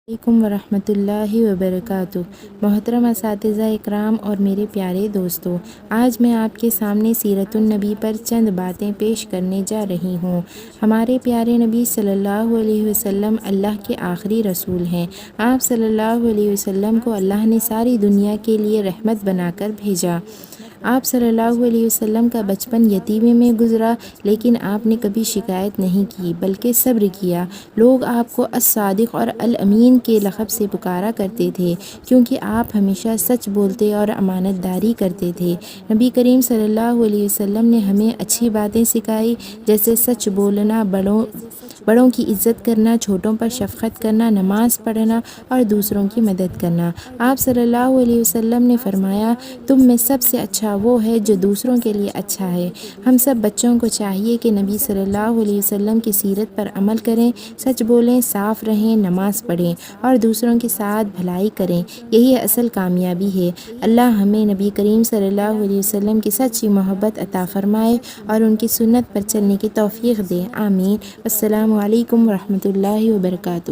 علیکم ورحمۃ اللہ وبرکاتہ۔ محترم اساتذہ اکرام اور میرے پیارے دوستو، آج میں آپ کے سامنے سیرت النبی پر چند باتیں پیش کرنے جا رہی ہوں۔ ہمارے پیارے نبی صلی اللہ علیہ وسلم اللہ کے آخری رسول ہیں۔ آپ صلی اللہ علیہ وسلم کو اللہ نے ساری دنیا کے لیے رحمت بنا کر بھیجا۔ آپ صلی اللہ علیہ وسلم کا بچپن یتیمی میں گزرا، لیکن آپ نے کبھی شکایت نہیں کی بلکہ صبر کیا۔ لوگ آپ کو الصادق اور الامین کے لقب سے پکارا کرتے تھے، کیونکہ آپ ہمیشہ سچ بولتے اور امانت داری کرتے تھے۔ نبی کریم صلی اللہ علیہ وسلم نے ہمیں اچھی باتیں سکھائی، جیسے سچ بولنا، بڑوں کی عزت کرنا، چھوٹوں پر شفقت کرنا، نماز پڑھنا اور دوسروں کی مدد کرنا۔ آپ صلی اللہ علیہ وسلم نے فرمایا، تم میں سب سے اچھا وہ ہے جو دوسروں کے لیے اچھا ہے۔ ہم سب بچوں کو چاہیے کہ نبی صلی اللہ علیہ وسلم کی سیرت پر عمل کریں، سچ بولیں، صاف رہیں، نماز پڑھیں اور دوسروں کے ساتھ بھلائی کریں۔ یہی اصل کامیابی ہے۔ اللہ ہمیں نبی کریم صلی اللہ علیہ وسلم کی سچی محبت عطا فرمائے اور ان کی سنت پر چلنے کی توفیق دے، آمین۔ السلام علیکم ورحمۃ اللہ وبرکاتہ۔